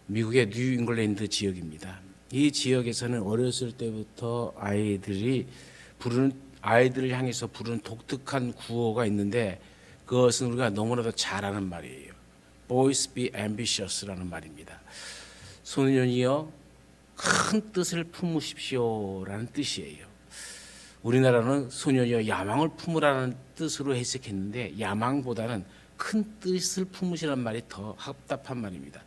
미국의 뉴 잉글랜드 지역입니다. 이 지역에서는 어렸을 때부터 아이들을 향해서 부르는 독특한 구호가 있는데, 그것은 우리가 너무나도 잘 아는 말이에요. Boys be ambitious라는 말입니다. 소년이여 큰 뜻을 품으십시오라는 뜻이에요. 우리나라는 소년이여 야망을 품으라는 뜻으로 해석했는데, 야망보다는 큰 뜻을 품으시라는 말이 더 합답한 말입니다.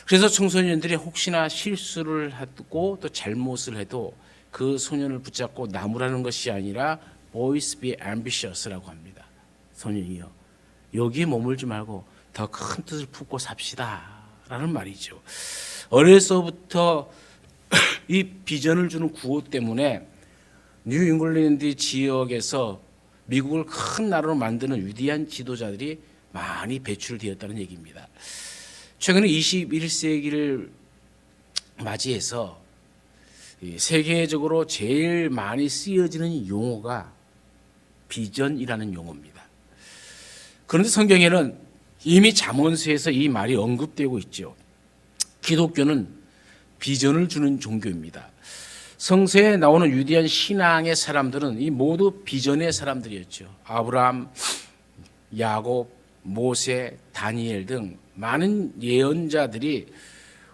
그래서 청소년들이 혹시나 실수를 하고 또 잘못을 해도 그 소년을 붙잡고 나무라는 것이 아니라 Boys be ambitious라고 합니다. 소년이여 여기에 머물지 말고 더 큰 뜻을 품고 삽시다 라는 말이죠. 어려서부터 이 비전을 주는 구호 때문에 뉴 잉글랜드 지역에서 미국을 큰 나라로 만드는 위대한 지도자들이 많이 배출되었다는 얘기입니다. 최근에 21세기를 맞이해서 세계적으로 제일 많이 쓰여지는 용어가 비전이라는 용어입니다. 그런데 성경에는 이미 잠언서에서 이 말이 언급되고 있죠. 기독교는 비전을 주는 종교입니다. 성서에 나오는 위대한 신앙의 사람들은 이 모두 비전의 사람들이었죠. 아브라함, 야곱, 모세, 다니엘 등 많은 예언자들이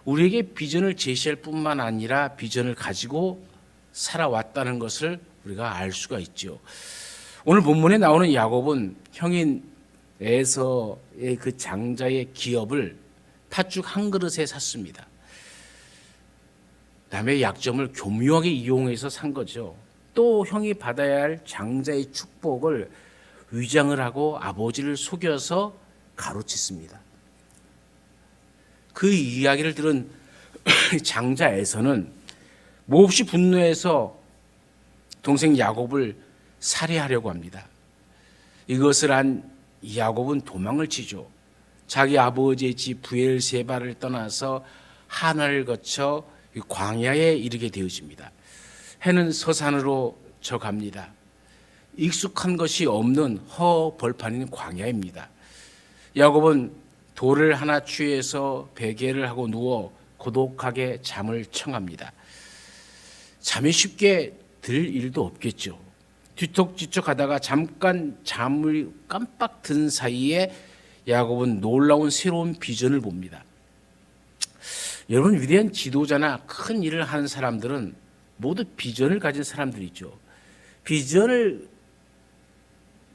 우리에게 비전을 제시할 뿐만 아니라 비전을 가지고 살아왔다는 것을 우리가 알 수가 있죠. 오늘 본문에 나오는 야곱은 형인 에서의 그 장자의 기업을 팥죽 한 그릇에 샀습니다. 남의 약점을 교묘하게 이용해서 산 거죠. 또 형이 받아야 할 장자의 축복을 위장을 하고 아버지를 속여서 가로챘습니다. 그 이야기를 들은 장자에서는 몹시 분노해서 동생 야곱을 살해하려고 합니다. 이것을 한 야곱은 도망을 치죠. 자기 아버지의 집 브엘세바를 떠나서 하나를 거쳐 광야에 이르게 되어집니다. 해는 서산으로 져갑니다. 익숙한 것이 없는 허벌판인 광야입니다. 야곱은 돌을 하나 취해서 베개를 하고 누워 고독하게 잠을 청합니다. 잠이 쉽게 들 일도 없겠죠. 뒤척뒤척 하다가 잠깐 잠을 깜빡 든 사이에 야곱은 놀라운 새로운 비전을 봅니다. 여러분, 위대한 지도자나 큰 일을 하는 사람들은 모두 비전을 가진 사람들이죠. 비전을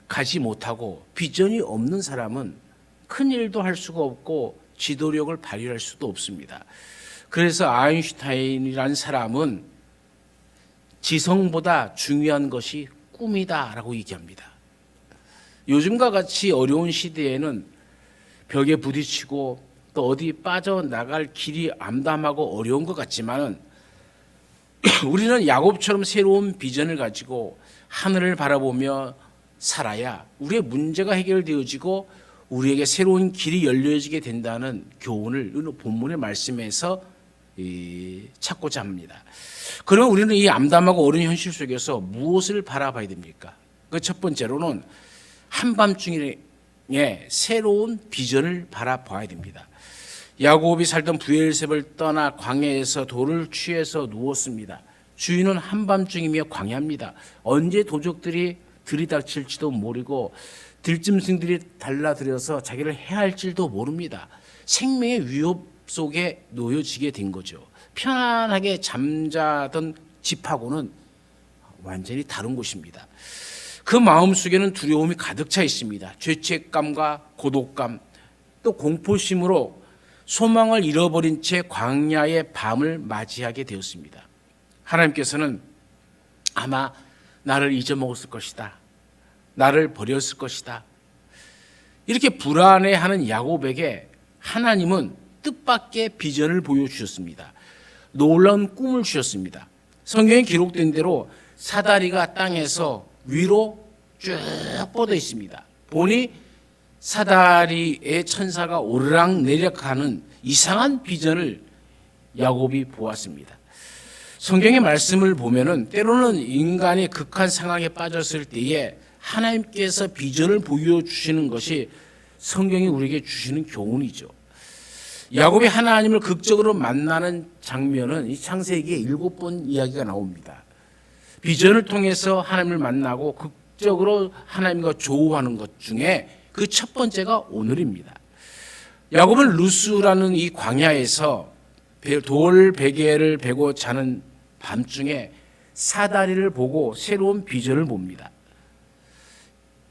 가지 못하고 비전이 없는 사람은 큰 일도 할 수가 없고 지도력을 발휘할 수도 없습니다. 그래서 아인슈타인이라는 사람은 지성보다 중요한 것이 꿈이다라고 얘기합니다. 요즘과 같이 어려운 시대에는 벽에 부딪히고 또 어디 빠져나갈 길이 암담하고 어려운 것 같지만 우리는 야곱처럼 새로운 비전을 가지고 하늘을 바라보며 살아야 우리의 문제가 해결되어지고 우리에게 새로운 길이 열려지게 된다는 교훈을 오늘 본문의 말씀에서 찾고자 합니다. 그러면 우리는 이 암담하고 어려운 현실 속에서 무엇을 바라봐야 됩니까? 그 첫 번째로는 한밤중에 새로운 비전을 바라봐야 됩니다. 야곱이 살던 브엘셉을 떠나 광야에서 돌을 취해서 누웠습니다. 주인은 한밤중이며 광야입니다. 언제 도적들이 들이닥칠지도 모르고 들짐승들이 달라들어서 자기를 해할지도 모릅니다. 생명의 위협 속에 놓여지게 된 거죠. 편안하게 잠자던 집하고는 완전히 다른 곳입니다. 그 마음속에는 두려움이 가득 차 있습니다. 죄책감과 고독감, 또 공포심으로 소망을 잃어버린 채 광야의 밤을 맞이하게 되었습니다. 하나님께서는 아마 나를 잊어먹었을 것이다. 나를 버렸을 것이다. 이렇게 불안해하는 야곱에게 하나님은 뜻밖의 비전을 보여주셨습니다. 놀라운 꿈을 주셨습니다. 성경에 기록된 대로 사다리가 땅에서 위로 쭉 뻗어 있습니다. 보니 사다리의 천사가 오르락 내리락하는 이상한 비전을 야곱이 보았습니다. 성경의 말씀을 보면은 때로는 인간이 극한 상황에 빠졌을 때에 하나님께서 비전을 보여주시는 것이 성경이 우리에게 주시는 교훈이죠. 야곱이 하나님을 극적으로 만나는 장면은 이 창세기에 7번 이야기가 나옵니다. 비전을 통해서 하나님을 만나고 극적으로 하나님과 조우하는 것 중에 그 첫 번째가 오늘입니다. 야곱은 루스라는 이 광야에서 돌 베개를 베고 자는 밤중에 사다리를 보고 새로운 비전을 봅니다.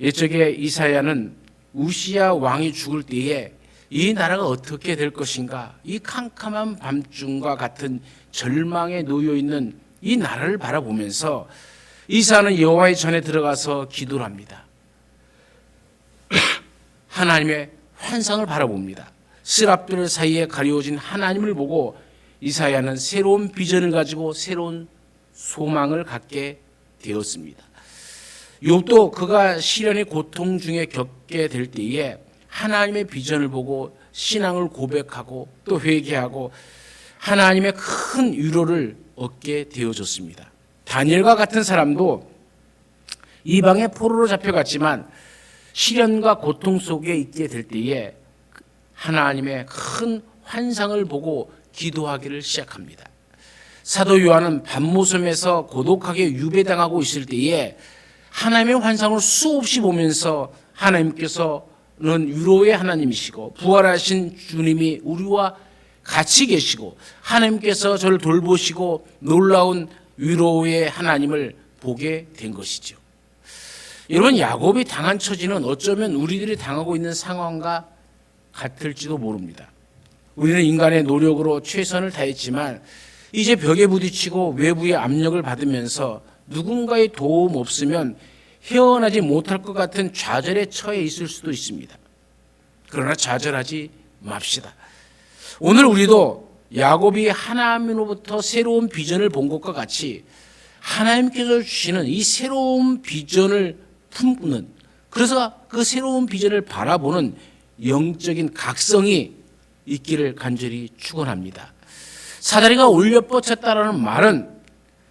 옛적에 이사야는 우시야 왕이 죽을 때에 이 나라가 어떻게 될 것인가, 이 캄캄한 밤중과 같은 절망에 놓여 있는 이 나라를 바라보면서 이사야는 여호와의 전에 들어가서 기도를 합니다. 하나님의 환상을 바라봅니다. 스랍들 사이에 가려워진 하나님을 보고 이사야는 새로운 비전을 가지고 새로운 소망을 갖게 되었습니다. 욥도 그가 시련의 고통 중에 겪게 될 때에 하나님의 비전을 보고 신앙을 고백하고 또 회개하고 하나님의 큰 위로를 얻게 되어졌습니다. 다니엘과 같은 사람도 이방의 포로로 잡혀갔지만 시련과 고통 속에 있게 될 때에 하나님의 큰 환상을 보고 기도하기를 시작합니다. 사도 요한은 밤모섬에서 고독하게 유배당하고 있을 때에 하나님의 환상을 수없이 보면서 하나님께서는 위로의 하나님이시고 부활하신 주님이 우리와 같이 계시고 하나님께서 저를 돌보시고 놀라운 위로의 하나님을 보게 된 것이죠. 여러분, 야곱이 당한 처지는 어쩌면 우리들이 당하고 있는 상황과 같을지도 모릅니다. 우리는 인간의 노력으로 최선을 다했지만 이제 벽에 부딪히고 외부의 압력을 받으면서 누군가의 도움 없으면 헤어나지 못할 것 같은 좌절에 처해 있을 수도 있습니다. 그러나 좌절하지 맙시다. 오늘 우리도 야곱이 하나님으로부터 새로운 비전을 본 것과 같이 하나님께서 주시는 이 새로운 비전을 품는, 그래서 그 새로운 비전을 바라보는 영적인 각성이 있기를 간절히 축원합니다. 사다리가 올려 뻗쳤다라는 말은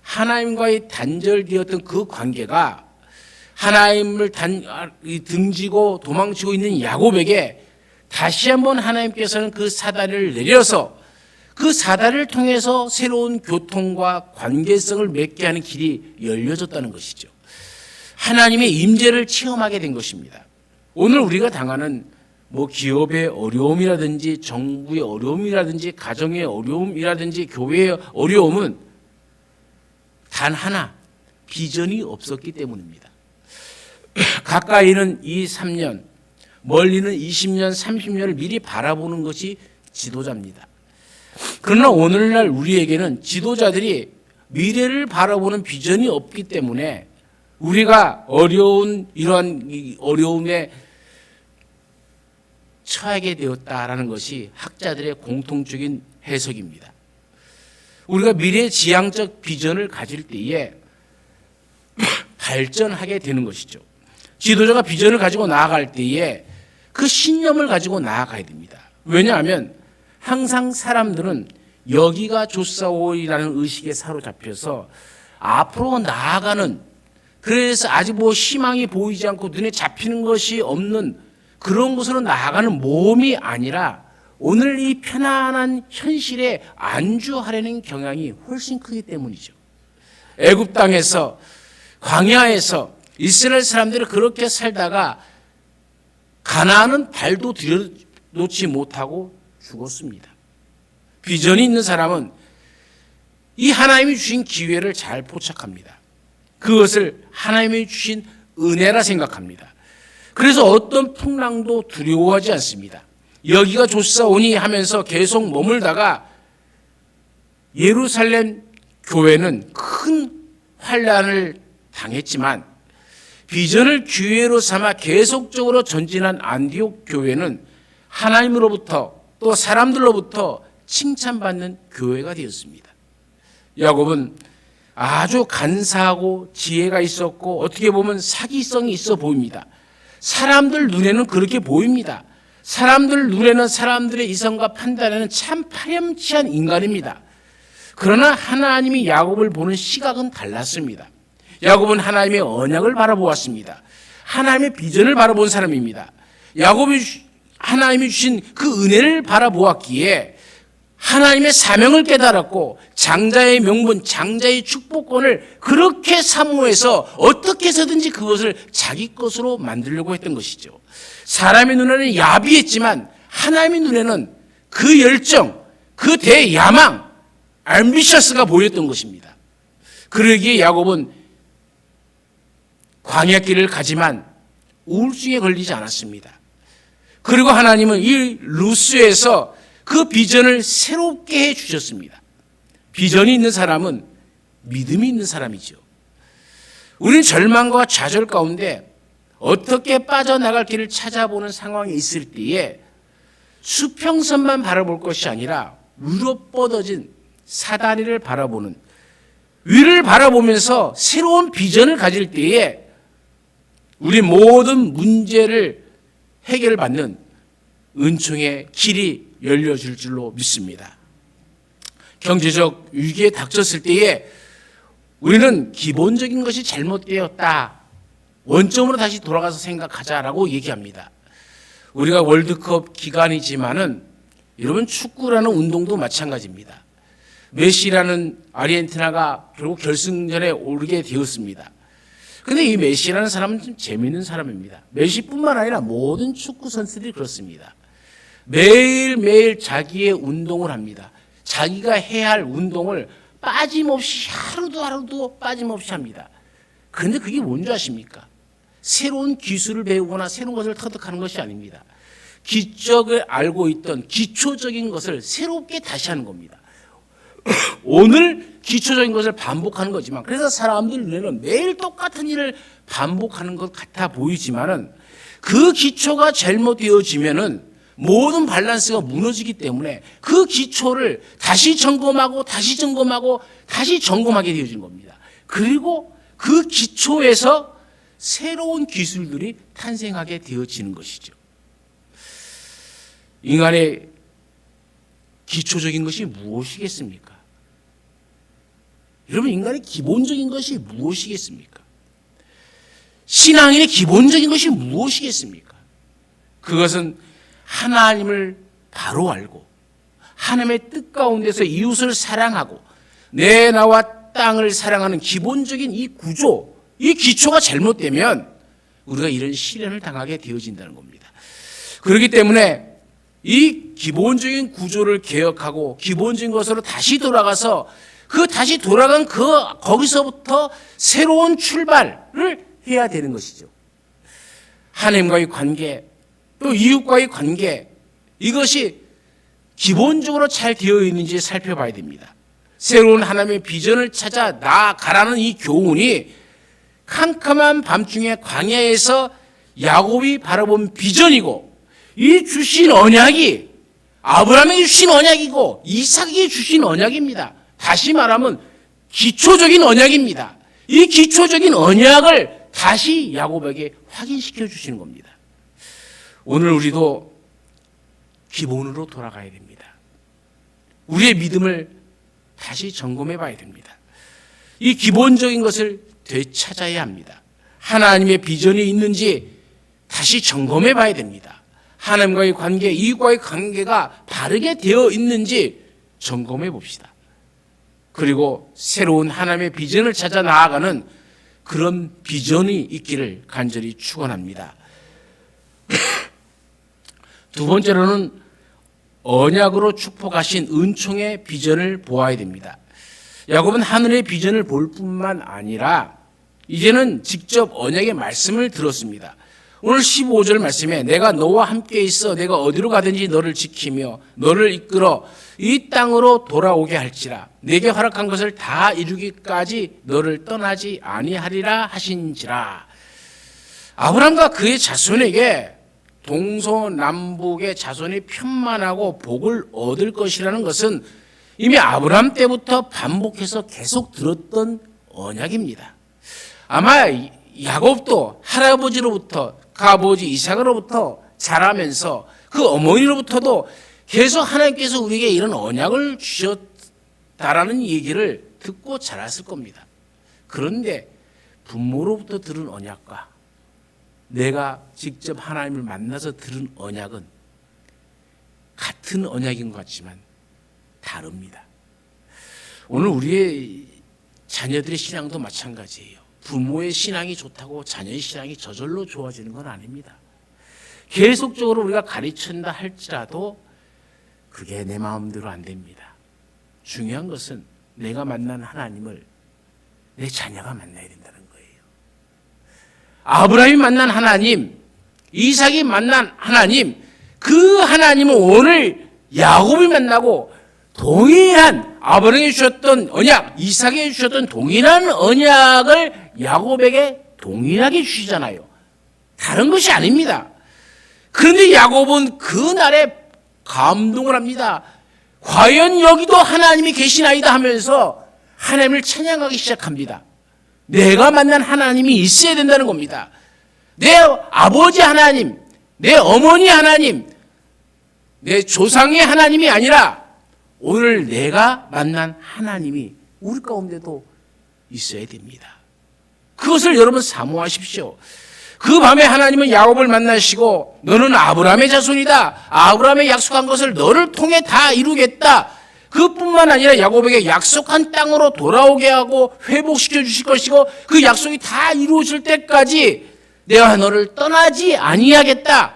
하나님과의 단절되었던 그 관계가 하나님을 등지고 도망치고 있는 야곱에게 다시 한번 하나님께서는 그 사다리를 내려서 그 사다리를 통해서 새로운 교통과 관계성을 맺게 하는 길이 열려졌다는 것이죠. 하나님의 임재를 체험하게 된 것입니다. 오늘 우리가 당하는 기업의 어려움이라든지 정부의 어려움이라든지 가정의 어려움이라든지 교회의 어려움은 단 하나, 비전이 없었기 때문입니다. 가까이는 2, 3년, 멀리는 20년, 30년을 미리 바라보는 것이 지도자입니다. 그러나 오늘날 우리에게는 지도자들이 미래를 바라보는 비전이 없기 때문에 우리가 이러한 어려움에 처하게 되었다라는 것이 학자들의 공통적인 해석입니다. 우리가 미래 지향적 비전을 가질 때에 발전하게 되는 것이죠. 지도자가 비전을 가지고 나아갈 때에 그 신념을 가지고 나아가야 됩니다. 왜냐하면 항상 사람들은 여기가 좋사오이라는 의식에 사로잡혀서 앞으로 나아가는, 그래서 아직 희망이 보이지 않고 눈에 잡히는 것이 없는 그런 곳으로 나아가는 모험이 아니라 오늘 이 편안한 현실에 안주하려는 경향이 훨씬 크기 때문이죠. 애굽 땅에서, 광야에서 이스라엘 사람들이 그렇게 살다가 가나안은 발도 들여놓지 못하고 죽었습니다. 비전이 있는 사람은 이 하나님이 주신 기회를 잘 포착합니다. 그것을 하나님이 주신 은혜라 생각합니다. 그래서 어떤 풍랑도 두려워하지 않습니다. 여기가 좋사오니 하면서 계속 머물다가 예루살렘 교회는 큰 환난을 당했지만 비전을 기회로 삼아 계속적으로 전진한 안디옥 교회는 하나님으로부터 또 사람들로부터 칭찬받는 교회가 되었습니다. 야곱은 아주 간사하고 지혜가 있었고 어떻게 보면 사기성이 있어 보입니다. 사람들 눈에는 그렇게 보입니다. 사람들 눈에는 사람들의 이성과 판단에는 참 파렴치한 인간입니다. 그러나 하나님이 야곱을 보는 시각은 달랐습니다. 야곱은 하나님의 언약을 바라보았습니다. 하나님의 비전을 바라본 사람입니다. 야곱이 하나님이 주신 그 은혜를 바라보았기에 하나님의 사명을 깨달았고 장자의 명분, 장자의 축복권을 그렇게 사모해서 어떻게 해서든지 그것을 자기 것으로 만들려고 했던 것이죠. 사람의 눈에는 야비했지만 하나님의 눈에는 그 열정, 그 대야망, 암비셔스가 보였던 것입니다. 그러기에 야곱은 광야길을 가지만 우울증에 걸리지 않았습니다. 그리고 하나님은 이 루스에서 그 비전을 새롭게 해 주셨습니다. 비전이 있는 사람은 믿음이 있는 사람이죠. 우리는 절망과 좌절 가운데 어떻게 빠져나갈 길을 찾아보는 상황에 있을 때에 수평선만 바라볼 것이 아니라 위로 뻗어진 사다리를 바라보는, 위를 바라보면서 새로운 비전을 가질 때에 우리 모든 문제를 해결받는 은총의 길이 열려질 줄로 믿습니다. 경제적 위기에 닥쳤을 때에 우리는 기본적인 것이 잘못되었다, 원점으로 다시 돌아가서 생각하자라고 얘기합니다. 우리가 월드컵 기간이지만은 여러분 축구라는 운동도 마찬가지입니다. 메시라는 아르헨티나가 결국 결승전에 오르게 되었습니다. 근데 이 메시라는 사람은 좀 재미있는 사람입니다. 메시뿐만 아니라 모든 축구 선수들이 그렇습니다. 매일매일 자기의 운동을 합니다. 자기가 해야 할 운동을 빠짐없이 하루도 빠짐없이 합니다. 그런데 그게 뭔지 아십니까? 새로운 기술을 배우거나 새로운 것을 터득하는 것이 아닙니다. 기적을 알고 있던 기초적인 것을 새롭게 다시 하는 겁니다. 오늘 기초적인 것을 반복하는 거지만, 그래서 사람들 눈에는 매일 똑같은 일을 반복하는 것 같아 보이지만은 그 기초가 잘못되어지면은 모든 밸런스가 무너지기 때문에 그 기초를 다시 점검하고 다시 점검하고 다시 점검하게 되어진 겁니다. 그리고 그 기초에서 새로운 기술들이 탄생하게 되어지는 것이죠. 인간의 기초적인 것이 무엇이겠습니까? 여러분, 인간의 기본적인 것이 무엇이겠습니까? 신앙인의 기본적인 것이 무엇이겠습니까? 그것은 하나님을 바로 알고 하나님의 뜻 가운데서 이웃을 사랑하고 내 나와 땅을 사랑하는 기본적인 이 구조, 이 기초가 잘못되면 우리가 이런 시련을 당하게 되어진다는 겁니다. 그렇기 때문에 이 기본적인 구조를 개혁하고 기본적인 것으로 다시 돌아가서 다시 돌아간 거기서부터 새로운 출발을 해야 되는 것이죠. 하나님과의 관계, 또 이웃과의 관계, 이것이 기본적으로 잘 되어 있는지 살펴봐야 됩니다. 새로운 하나님의 비전을 찾아 나아가라는 이 교훈이 캄캄한 밤중에 광야에서 야곱이 바라본 비전이고, 이 주신 언약이 아브라함에게 주신 언약이고 이삭에게 주신 언약입니다. 다시 말하면 기초적인 언약입니다. 이 기초적인 언약을 다시 야곱에게 확인시켜 주시는 겁니다. 오늘 우리도 기본으로 돌아가야 됩니다. 우리의 믿음을 다시 점검해 봐야 됩니다. 이 기본적인 것을 되찾아야 합니다. 하나님의 비전이 있는지 다시 점검해 봐야 됩니다. 하나님과의 관계, 이웃과의 관계가 바르게 되어 있는지 점검해 봅시다. 그리고 새로운 하나님의 비전을 찾아 나아가는 그런 비전이 있기를 간절히 축원합니다. 두 번째로는 언약으로 축복하신 은총의 비전을 보아야 됩니다. 야곱은 하늘의 비전을 볼 뿐만 아니라 이제는 직접 언약의 말씀을 들었습니다. 오늘 15절 말씀에 내가 너와 함께 있어 내가 어디로 가든지 너를 지키며 너를 이끌어 이 땅으로 돌아오게 할지라 내게 허락한 것을 다 이루기까지 너를 떠나지 아니하리라 하신지라. 아브라함과 그의 자손에게 동서남북의 자손이 편만하고 복을 얻을 것이라는 것은 이미 아브라함 때부터 반복해서 계속 들었던 언약입니다. 아마 야곱도 할아버지로부터 그 아버지 이삭으로부터 자라면서 그 어머니로부터도 계속 하나님께서 우리에게 이런 언약을 주셨다라는 얘기를 듣고 자랐을 겁니다. 그런데 부모로부터 들은 언약과 내가 직접 하나님을 만나서 들은 언약은 같은 언약인 것 같지만 다릅니다. 오늘 우리의 자녀들의 신앙도 마찬가지예요. 부모의 신앙이 좋다고 자녀의 신앙이 저절로 좋아지는 건 아닙니다. 계속적으로 우리가 가르친다 할지라도 그게 내 마음대로 안 됩니다. 중요한 것은 내가 만난 하나님을 내 자녀가 만나야 된다는 거예요. 아브라함이 만난 하나님, 이삭이 만난 하나님, 그 하나님은 오늘 야곱이 만나고 동일한 아브라함이 주셨던 언약, 이삭에게 주셨던 동일한 언약을 야곱에게 동일하게 주시잖아요. 다른 것이 아닙니다. 그런데 야곱은 그날에 감동을 합니다. 과연 여기도 하나님이 계시나이다 하면서 하나님을 찬양하기 시작합니다. 내가 만난 하나님이 있어야 된다는 겁니다. 내 아버지 하나님, 내 어머니 하나님, 내 조상의 하나님이 아니라 오늘 내가 만난 하나님이 우리 가운데도 있어야 됩니다. 그것을 여러분 사모하십시오. 그 밤에 하나님은 야곱을 만나시고 너는 아브라함의 자손이다. 아브라함의 약속한 것을 너를 통해 다 이루겠다. 그뿐만 아니라 야곱에게 약속한 땅으로 돌아오게 하고 회복시켜 주실 것이고 그 약속이 다 이루어질 때까지 내가 너를 떠나지 아니하겠다.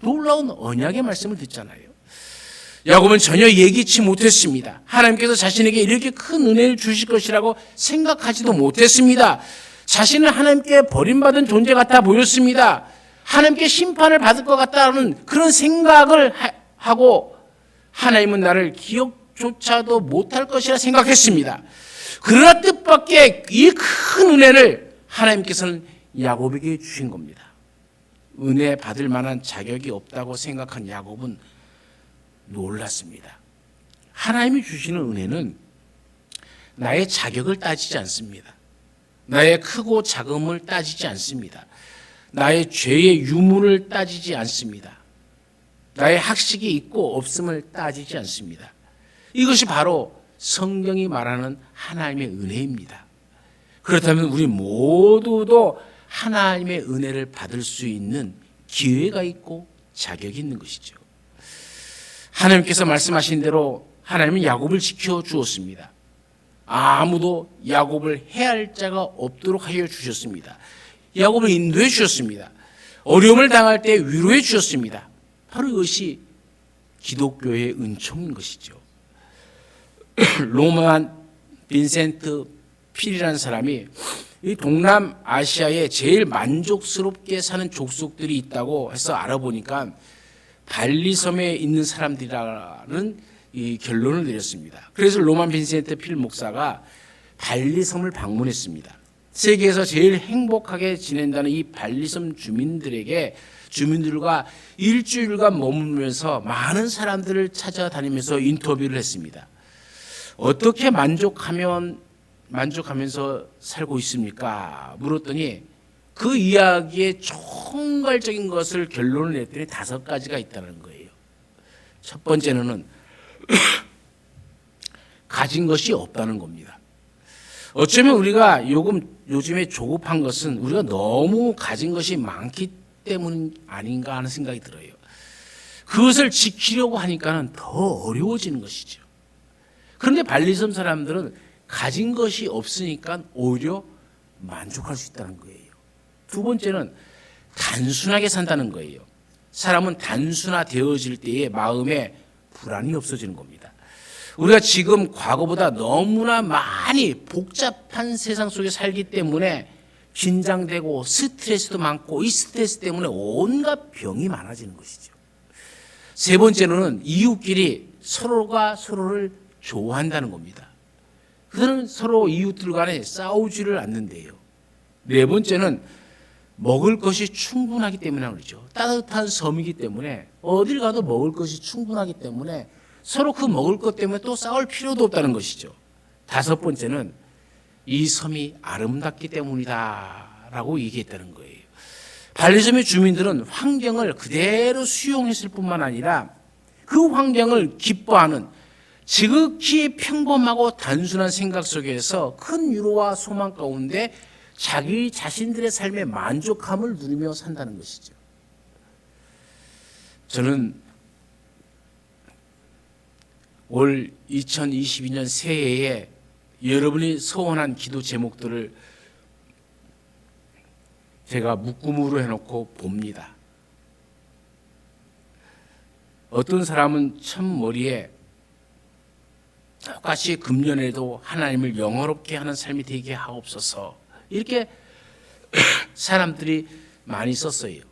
놀라운 언약의 말씀을 듣잖아요. 야곱은 전혀 예기치 못했습니다. 하나님께서 자신에게 이렇게 큰 은혜를 주실 것이라고 생각하지도 못했습니다. 자신은 하나님께 버림받은 존재 같아 보였습니다. 하나님께 심판을 받을 것 같다는 그런 생각을 하고 하나님은 나를 기억조차도 못할 것이라 생각했습니다. 그러나 뜻밖의 이 큰 은혜를 하나님께서는 야곱에게 주신 겁니다. 은혜 받을 만한 자격이 없다고 생각한 야곱은 놀랐습니다. 하나님이 주시는 은혜는 나의 자격을 따지지 않습니다. 나의 크고 작음을 따지지 않습니다. 나의 죄의 유무를 따지지 않습니다. 나의 학식이 있고 없음을 따지지 않습니다. 이것이 바로 성경이 말하는 하나님의 은혜입니다. 그렇다면 우리 모두도 하나님의 은혜를 받을 수 있는 기회가 있고 자격이 있는 것이죠. 하나님께서 말씀하신 대로 하나님은 야곱을 지켜주었습니다. 아무도 야곱을 해할 자가 없도록 하여 주셨습니다. 야곱을 인도해 주셨습니다. 어려움을 당할 때 위로해 주셨습니다. 바로 이것이 기독교의 은총인 것이죠. 로만 빈센트 필이라는 사람이 이 동남아시아에 제일 만족스럽게 사는 족속들이 있다고 해서 알아보니까 발리섬에 있는 사람들이라는 이 결론을 내렸습니다. 그래서 로만 빈센트 필 목사가 발리섬을 방문했습니다. 세계에서 제일 행복하게 지낸다는 이 발리섬 주민들과 일주일간 머물면서 많은 사람들을 찾아다니면서 인터뷰를 했습니다. 어떻게 만족하면서 살고 있습니까? 물었더니 그 이야기의 총괄적인 것을 결론을 냈더니 5가지가 있다는 거예요. 첫 번째는 가진 것이 없다는 겁니다. 어쩌면 우리가 요즘에 조급한 것은 우리가 너무 가진 것이 많기 때문 아닌가 하는 생각이 들어요. 그것을 지키려고 하니까는 더 어려워지는 것이죠. 그런데 발리섬 사람들은 가진 것이 없으니까 오히려 만족할 수 있다는 거예요. 두 번째는 단순하게 산다는 거예요. 사람은 단순화되어질 때에 마음에 불안이 없어지는 겁니다. 우리가 지금 과거보다 너무나 많이 복잡한 세상 속에 살기 때문에 긴장되고 스트레스도 많고 이 스트레스 때문에 온갖 병이 많아지는 것이죠. 세 번째로는 이웃끼리 서로가 서로를 좋아한다는 겁니다. 그들은 서로 이웃들 간에 싸우지를 않는데요. 네 번째는 먹을 것이 충분하기 때문에 그렇죠. 따뜻한 섬이기 때문에 어딜 가도 먹을 것이 충분하기 때문에 서로 그 먹을 것 때문에 또 싸울 필요도 없다는 것이죠. 다섯 번째는 이 섬이 아름답기 때문이다라고 얘기했다는 거예요. 발리섬의 주민들은 환경을 그대로 수용했을 뿐만 아니라 그 환경을 기뻐하는 지극히 평범하고 단순한 생각 속에서 큰 위로와 소망 가운데 자기 자신들의 삶의 만족함을 누리며 산다는 것이죠. 저는 올 2022년 새해에 여러분이 소원한 기도 제목들을 제가 묶음으로 해놓고 봅니다. 어떤 사람은 첫머리에 똑같이 금년에도 하나님을 영화롭게 하는 삶이 되게 하옵소서, 이렇게 사람들이 많이 썼어요.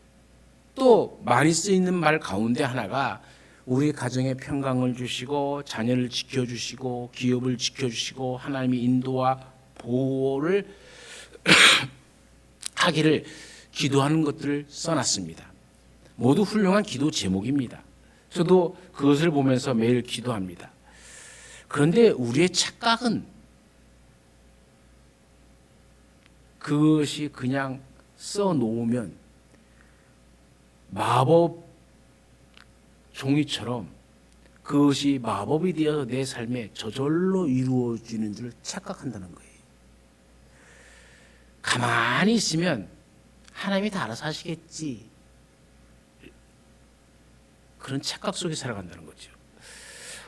또 많이 쓰이는 말 가운데 하나가 우리 가정에 평강을 주시고 자녀를 지켜주시고 기업을 지켜주시고 하나님의 인도와 보호를 하기를 기도하는 것들을 써놨습니다. 모두 훌륭한 기도 제목입니다. 저도 그것을 보면서 매일 기도합니다. 그런데 우리의 착각은 그것이 그냥 써놓으면 마법 종이처럼 그것이 마법이 되어서 내 삶에 저절로 이루어지는 줄 착각한다는 거예요. 가만히 있으면 하나님이 다 알아서 하시겠지, 그런 착각 속에 살아간다는 거죠.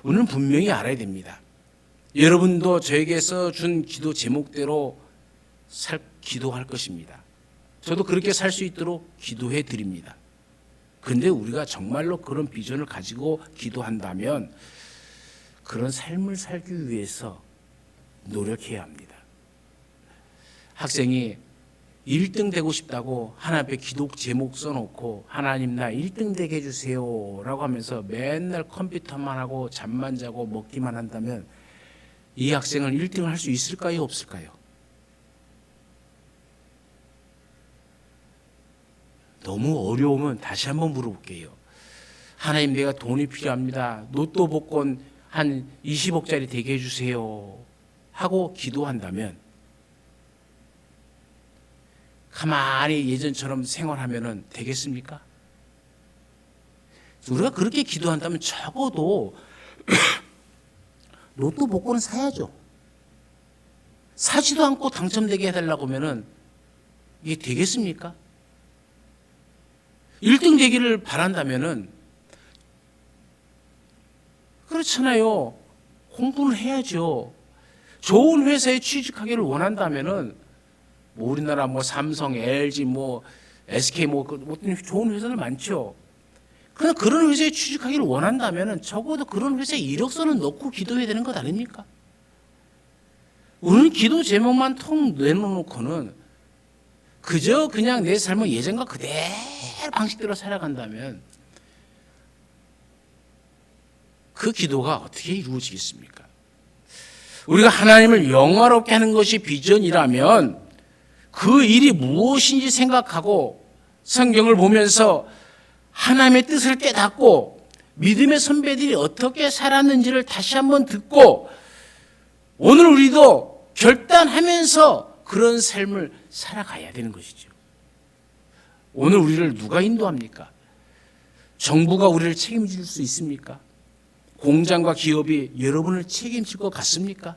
우리는 분명히 알아야 됩니다. 여러분도 저에게서 준 기도 제목대로 기도할 것입니다. 저도 그렇게 살 수 있도록 기도해 드립니다. 그런데 우리가 정말로 그런 비전을 가지고 기도한다면 그런 삶을 살기 위해서 노력해야 합니다. 학생이 1등 되고 싶다고 하나님 앞에 기도 제목 써놓고 하나님 나 1등 되게 해주세요 라고 하면서 맨날 컴퓨터만 하고 잠만 자고 먹기만 한다면 이 학생은 1등을 할 수 있을까요, 없을까요? 너무 어려우면 다시 한번 물어볼게요. 하나님 내가 돈이 필요합니다. 로또 복권 한 20억짜리 되게 해주세요 하고 기도한다면 가만히 예전처럼 생활하면 되겠습니까? 우리가 그렇게 기도한다면 적어도 로또 복권은 사야죠. 사지도 않고 당첨되게 해달라고 하면 이게 되겠습니까? 1등 되기를 바란다면 그렇잖아요. 공부를 해야죠. 좋은 회사에 취직하기를 원한다면 우리나라 삼성, LG, SK 좋은 회사들 많죠. 그러나 그런 회사에 취직하기를 원한다면 적어도 그런 회사에 이력서는 넣고 기도해야 되는 것 아닙니까? 우리는 기도 제목만 통 내놓고는 그저 그냥 내 삶은 예전과 그대로 방식대로 살아간다면 그 기도가 어떻게 이루어지겠습니까? 우리가 하나님을 영화롭게 하는 것이 비전이라면 그 일이 무엇인지 생각하고 성경을 보면서 하나님의 뜻을 깨닫고 믿음의 선배들이 어떻게 살았는지를 다시 한번 듣고 오늘 우리도 결단하면서 그런 삶을 살아가야 되는 것이죠. 오늘 우리를 누가 인도합니까? 정부가 우리를 책임질 수 있습니까? 공장과 기업이 여러분을 책임질 것 같습니까?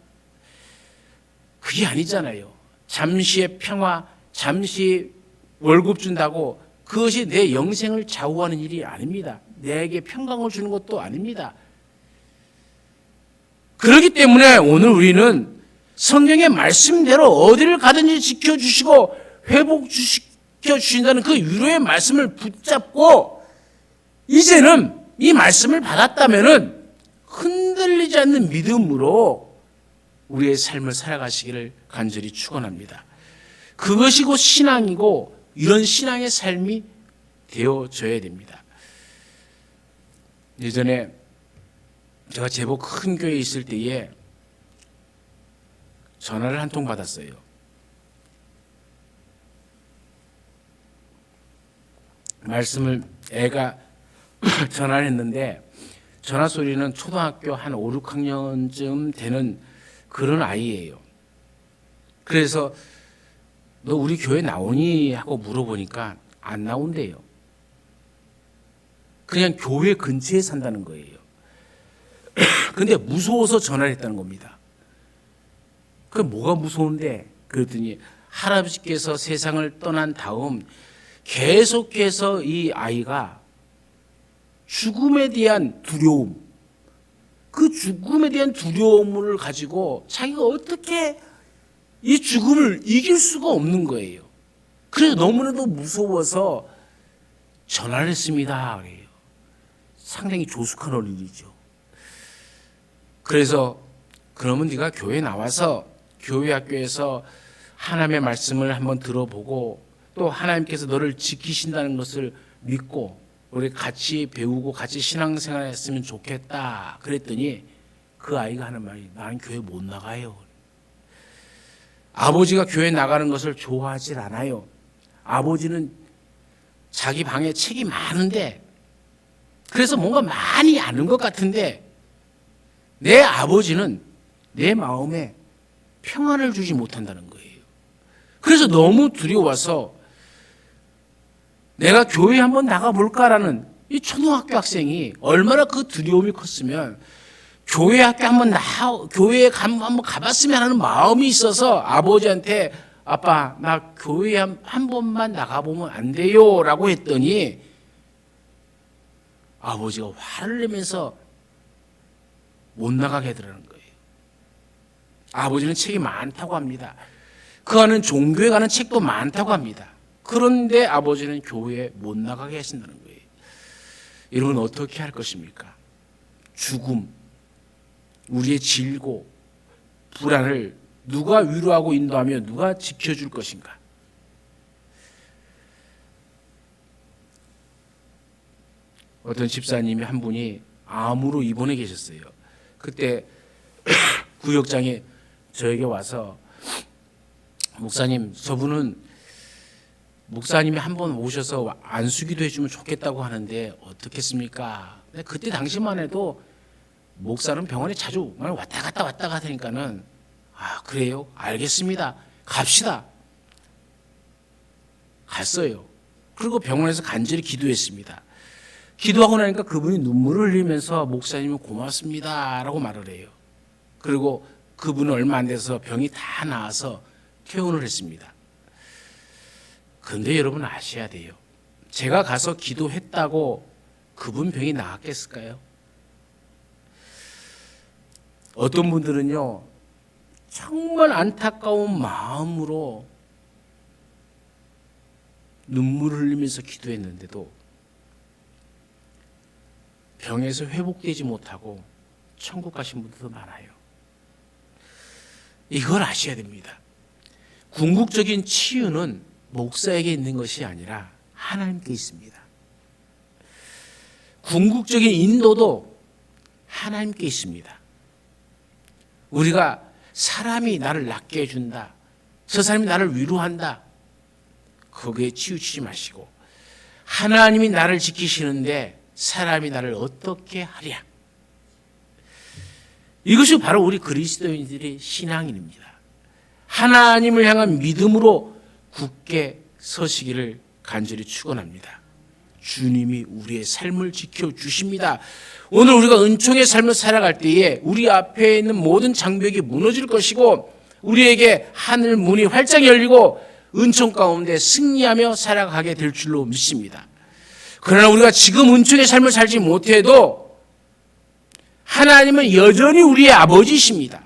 그게 아니잖아요. 잠시의 평화, 잠시 월급 준다고 그것이 내 영생을 좌우하는 일이 아닙니다. 내게 평강을 주는 것도 아닙니다. 그렇기 때문에 오늘 우리는 성경의 말씀대로 어디를 가든지 지켜주시고 회복시켜주신다는 그 위로의 말씀을 붙잡고 이제는 이 말씀을 받았다면 흔들리지 않는 믿음으로 우리의 삶을 살아가시기를 간절히 축원합니다. 그것이 곧 신앙이고 이런 신앙의 삶이 되어져야 됩니다. 예전에 제가 제법 큰 교회에 있을 때에 전화를 한 통 받았어요. 말씀을 애가 전화를 했는데 전화 소리는 초등학교 한 5, 6학년쯤 되는 그런 아이예요. 그래서 너 우리 교회 나오니? 하고 물어보니까 안 나온대요. 그냥 교회 근처에 산다는 거예요. 근데 무서워서 전화를 했다는 겁니다. 그 뭐가 무서운데? 그랬더니 할아버지께서 세상을 떠난 다음 계속해서 이 아이가 죽음에 대한 두려움, 그 죽음에 대한 두려움을 가지고 자기가 어떻게 이 죽음을 이길 수가 없는 거예요. 그래서 너무나도 무서워서 전화를 했습니다. 그래요. 상당히 조숙한 어린이죠. 그래서 그러면 네가 교회 나와서 교회 학교에서 하나님의 말씀을 한번 들어보고 또 하나님께서 너를 지키신다는 것을 믿고 우리 같이 배우고 같이 신앙생활 했으면 좋겠다. 그랬더니 그 아이가 하는 말이 나는 교회 못 나가요. 아버지가 교회 나가는 것을 좋아하질 않아요. 아버지는 자기 방에 책이 많은데 그래서 뭔가 많이 아는 것 같은데 내 아버지는 내 마음에 평안을 주지 못한다는 거예요. 그래서 너무 두려워서 내가 교회 한번 나가볼까라는 이 초등학교 학생이 얼마나 그 두려움이 컸으면 교회에 한번 가봤으면 하는 마음이 있어서 아버지한테 아빠 나 교회 한 번만 나가보면 안 돼요 라고 했더니 아버지가 화를 내면서 못 나가게 하더라는 거예요. 아버지는 책이 많다고 합니다. 그 안은 종교에 관한 책도 많다고 합니다. 그런데 아버지는 교회에 못 나가게 하신다는 거예요. 여러분 어떻게 할 것입니까? 죽음, 우리의 질고, 불안을 누가 위로하고 인도하며 누가 지켜줄 것인가? 어떤 집사님이 한 분이 암으로 입원해 계셨어요. 그때 구역장에 저에게 와서 목사님, 저분은 목사님이 한번 오셔서 안수기도 해주면 좋겠다고 하는데 어떻겠습니까? 그때 당시만 해도 목사는 병원에 자주 왔다 갔다 하니까는 아 그래요? 알겠습니다. 갑시다. 갔어요. 그리고 병원에서 간절히 기도했습니다. 기도하고 나니까 그분이 눈물을 흘리면서 목사님은 고맙습니다 라고 말을 해요. 그리고 그분은 얼마 안 돼서 병이 다 나아서 퇴원을 했습니다. 그런데 여러분 아셔야 돼요. 제가 가서 기도했다고 그분 병이 나았겠을까요? 어떤 분들은요 정말 안타까운 마음으로 눈물을 흘리면서 기도했는데도 병에서 회복되지 못하고 천국 가신 분들도 많아요. 이걸 아셔야 됩니다. 궁극적인 치유는 목사에게 있는 것이 아니라 하나님께 있습니다. 궁극적인 인도도 하나님께 있습니다. 우리가 사람이 나를 낫게 해준다, 저 사람이 나를 위로한다, 거기에 치우치지 마시고 하나님이 나를 지키시는데 사람이 나를 어떻게 하랴. 이것이 바로 우리 그리스도인들의 신앙인입니다. 하나님을 향한 믿음으로 굳게 서시기를 간절히 축원합니다. 주님이 우리의 삶을 지켜주십니다. 오늘 우리가 은총의 삶을 살아갈 때에 우리 앞에 있는 모든 장벽이 무너질 것이고 우리에게 하늘 문이 활짝 열리고 은총 가운데 승리하며 살아가게 될 줄로 믿습니다. 그러나 우리가 지금 은총의 삶을 살지 못해도 하나님은 여전히 우리의 아버지이십니다.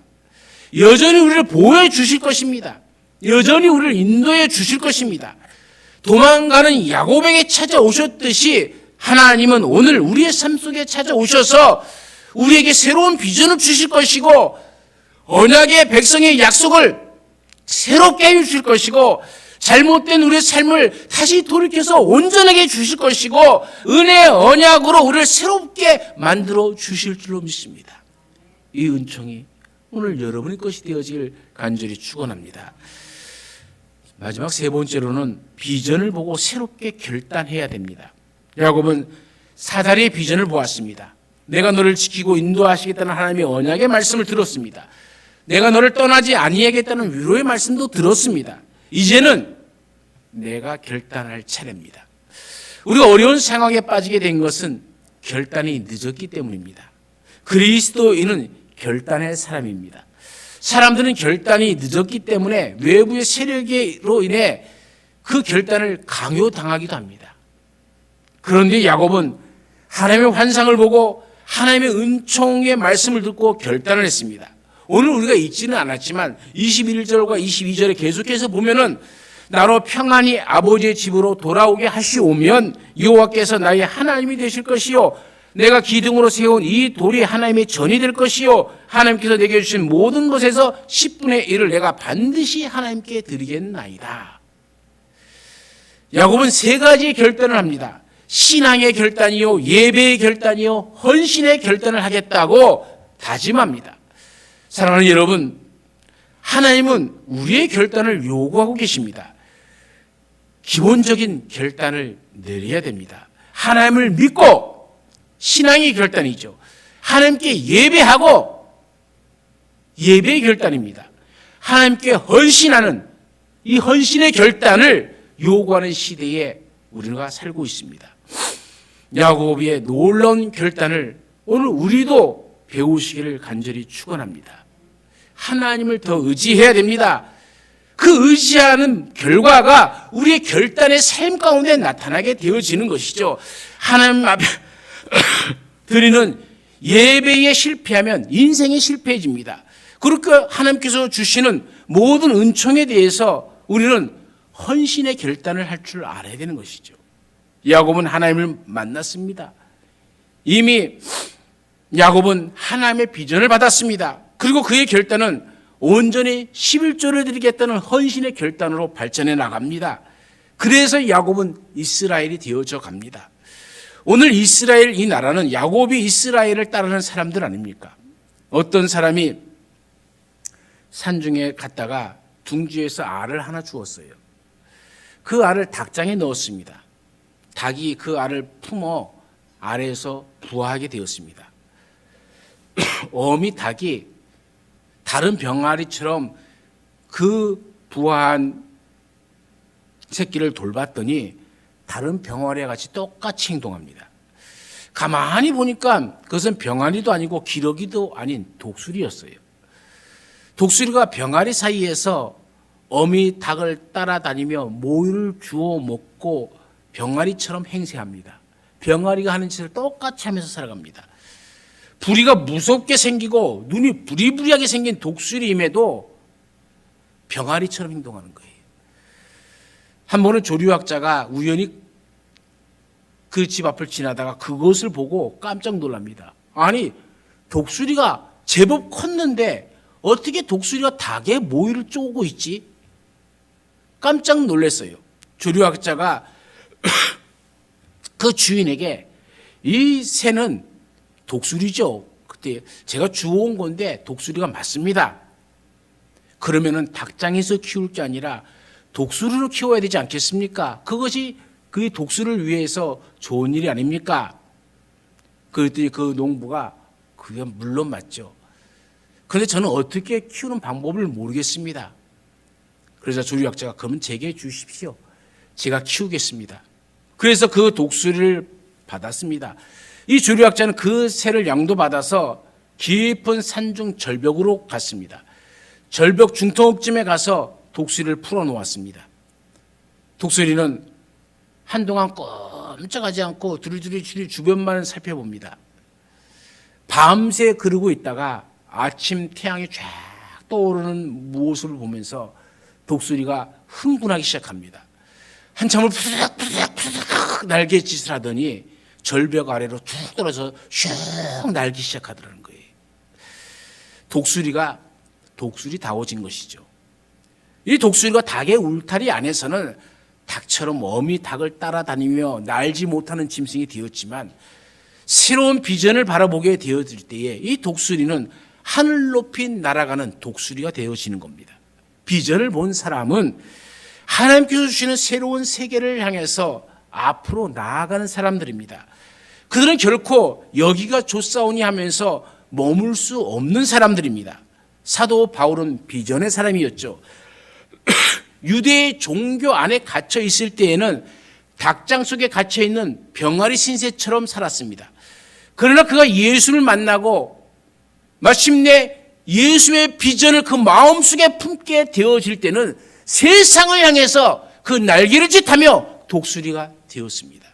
여전히 우리를 보호해 주실 것입니다. 여전히 우리를 인도해 주실 것입니다. 도망가는 야곱에게 찾아오셨듯이 하나님은 오늘 우리의 삶 속에 찾아오셔서 우리에게 새로운 비전을 주실 것이고 언약의 백성의 약속을 새롭게 해주실 것이고 잘못된 우리의 삶을 다시 돌이켜서 온전하게 주실 것이고 은혜의 언약으로 우리를 새롭게 만들어 주실 줄로 믿습니다. 이 은총이 오늘 여러분의 것이 되어지길 간절히 축원합니다. 마지막 세 번째로는 비전을 보고 새롭게 결단해야 됩니다. 야곱은 사다리의 비전을 보았습니다. 내가 너를 지키고 인도하시겠다는 하나님의 언약의 말씀을 들었습니다. 내가 너를 떠나지 아니하겠다는 위로의 말씀도 들었습니다. 이제는 내가 결단할 차례입니다. 우리가 어려운 상황에 빠지게 된 것은 결단이 늦었기 때문입니다. 그리스도인은 결단의 사람입니다. 사람들은 결단이 늦었기 때문에 외부의 세력으로 인해 그 결단을 강요당하기도 합니다. 그런데 야곱은 하나님의 환상을 보고 하나님의 은총의 말씀을 듣고 결단을 했습니다. 오늘 우리가 읽지는 않았지만 21절과 22절에 계속해서 보면은 나로 평안히 아버지의 집으로 돌아오게 하시오면 여호와께서 나의 하나님이 되실 것이요 내가 기둥으로 세운 이 돌이 하나님의 전이 될 것이요 하나님께서 내게 주신 모든 것에서 10분의 1을 내가 반드시 하나님께 드리겠나이다. 야곱은 세 가지 결단을 합니다. 신앙의 결단이요, 예배의 결단이요, 헌신의 결단을 하겠다고 다짐합니다. 사랑하는 여러분, 하나님은 우리의 결단을 요구하고 계십니다. 기본적인 결단을 내려야 됩니다. 하나님을 믿고 신앙의 결단이죠. 하나님께 예배하고 예배의 결단입니다. 하나님께 헌신하는 이 헌신의 결단을 요구하는 시대에 우리가 살고 있습니다. 야곱의 놀라운 결단을 오늘 우리도 배우시기를 간절히 축원합니다. 하나님을 더 의지해야 됩니다. 그 의지하는 결과가 우리의 결단의 삶 가운데 나타나게 되어지는 것이죠. 하나님 앞에 드리는 예배에 실패하면 인생이 실패해집니다. 그렇게 하나님께서 주시는 모든 은총에 대해서 우리는 헌신의 결단을 할 줄 알아야 되는 것이죠. 야곱은 하나님을 만났습니다. 이미 야곱은 하나님의 비전을 받았습니다. 그리고 그의 결단은 온전히 11조를 드리겠다는 헌신의 결단으로 발전해 나갑니다. 그래서 야곱은 이스라엘이 되어져 갑니다. 오늘 이스라엘 이 나라는 야곱이 이스라엘을 따르는 사람들 아닙니까? 어떤 사람이 산중에 갔다가 둥지에서 알을 하나 주었어요. 그 알을 닭장에 넣었습니다. 닭이 그 알을 품어 아래에서 부화하게 되었습니다. 어미 닭이 다른 병아리처럼 그 부화한 새끼를 돌봤더니 다른 병아리와 같이 똑같이 행동합니다. 가만히 보니까 그것은 병아리도 아니고 기러기도 아닌 독수리였어요. 독수리가 병아리 사이에서 어미 닭을 따라다니며 모유를 주워 먹고 병아리처럼 행세합니다. 병아리가 하는 짓을 똑같이 하면서 살아갑니다. 부리가 무섭게 생기고 눈이 부리부리하게 생긴 독수리임에도 병아리처럼 행동하는 거예요. 한 번은 조류학자가 우연히 그 집 앞을 지나다가 그것을 보고 깜짝 놀랍니다. 아니, 독수리가 제법 컸는데 어떻게 독수리가 닭의 모유를 쪼고 있지? 깜짝 놀랐어요. 조류학자가 그 주인에게 이 새는 독수리죠. 그때 제가 주워온 건데 독수리가 맞습니다. 그러면은 닭장에서 키울 게 아니라 독수리로 키워야 되지 않겠습니까? 그것이 그 독수리를 위해서 좋은 일이 아닙니까? 그랬더니 그 농부가 그게 물론 맞죠. 그런데 저는 어떻게 키우는 방법을 모르겠습니다. 그래서 조류학자가 그러면 제게 주십시오. 제가 키우겠습니다. 그래서 그 독수리를 받았습니다. 이 조류학자는 그 새를 양도받아서 깊은 산중 절벽으로 갔습니다. 절벽 중턱쯤에 가서 독수리를 풀어놓았습니다. 독수리는 한동안 꼼짝하지 않고 두리두리 주변만 살펴봅니다. 밤새 그러고 있다가 아침 태양이 쫙 떠오르는 모습을 보면서 독수리가 흥분하기 시작합니다. 한참을 푸득푸득 날갯짓을 하더니 절벽 아래로 쭉 떨어져 슉 날기 시작하더라는 거예요. 독수리가 독수리다워진 것이죠. 이 독수리가 닭의 울타리 안에서는 닭처럼 어미 닭을 따라다니며 날지 못하는 짐승이 되었지만 새로운 비전을 바라보게 되어질 때에 이 독수리는 하늘 높이 날아가는 독수리가 되어지는 겁니다. 비전을 본 사람은 하나님께서 주시는 새로운 세계를 향해서 앞으로 나아가는 사람들입니다. 그들은 결코 여기가 좋사오니 하면서 머물 수 없는 사람들입니다. 사도 바울은 비전의 사람이었죠. 유대의 종교 안에 갇혀 있을 때에는 닭장 속에 갇혀 있는 병아리 신세처럼 살았습니다. 그러나 그가 예수를 만나고 마침내 예수의 비전을 그 마음속에 품게 되어질 때는 세상을 향해서 그 날개를 짓하며 독수리가 되었습니다.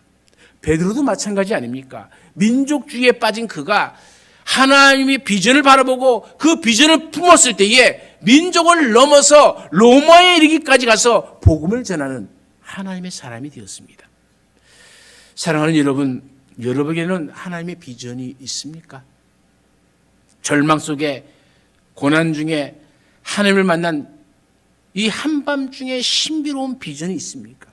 베드로도 마찬가지 아닙니까? 민족주의에 빠진 그가 하나님의 비전을 바라보고 그 비전을 품었을 때에 민족을 넘어서 로마에 이르기까지 가서 복음을 전하는 하나님의 사람이 되었습니다. 사랑하는 여러분, 여러분에게는 하나님의 비전이 있습니까? 절망 속에 고난 중에 하나님을 만난 이 한밤중에 신비로운 비전이 있습니까?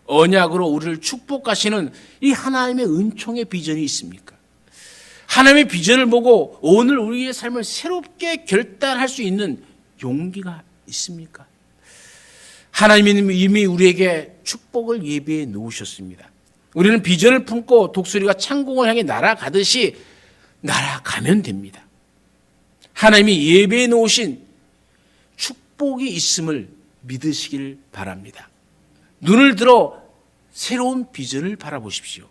언약으로 우리를 축복하시는 이 하나님의 은총의 비전이 있습니까? 하나님의 비전을 보고 오늘 우리의 삶을 새롭게 결단할 수 있는 용기가 있습니까? 하나님은 이미 우리에게 축복을 예비해 놓으셨습니다. 우리는 비전을 품고 독수리가 창공을 향해 날아가듯이 날아가면 됩니다. 하나님이 예배해 놓으신 축복이 있음을 믿으시길 바랍니다. 눈을 들어 새로운 비전을 바라보십시오.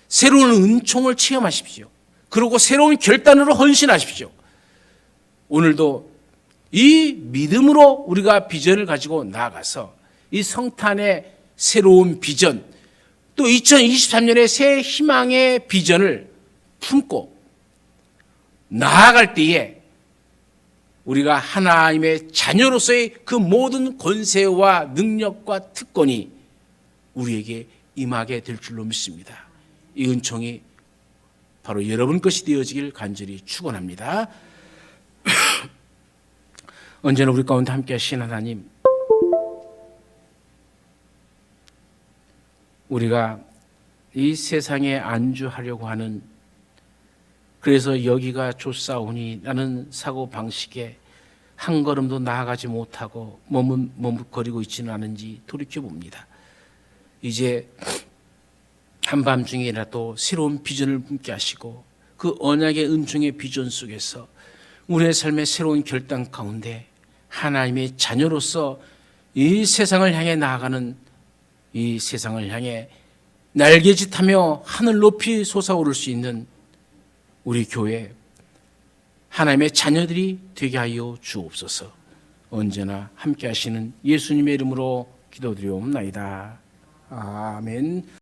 새로운 은총을 체험하십시오. 그리고 새로운 결단으로 헌신하십시오. 오늘도 이 믿음으로 우리가 비전을 가지고 나아가서 이 성탄의 새로운 비전, 또 2023년의 새 희망의 비전을 품고 나아갈 때에 우리가 하나님의 자녀로서의 그 모든 권세와 능력과 특권이 우리에게 임하게 될 줄로 믿습니다. 이 은총이 바로 여러분 것이 되어지길 간절히 축원합니다. 언제나 우리 가운데 함께 하신 하나님, 우리가 이 세상에 안주하려고 하는, 그래서 여기가 좋사오니 라는 사고방식에 한 걸음도 나아가지 못하고 머뭇거리고 있지는 않은지 돌이켜봅니다. 이제 한밤중이라도 새로운 비전을 품게 하시고 그 언약의 은총의 비전 속에서 우리의 삶의 새로운 결단 가운데 하나님의 자녀로서 이 세상을 향해 나아가는, 이 세상을 향해 날개짓하며 하늘 높이 솟아오를 수 있는 우리 교회 하나님의 자녀들이 되게 하여 주옵소서. 언제나 함께 하시는 예수님의 이름으로 기도드리옵나이다. 아멘.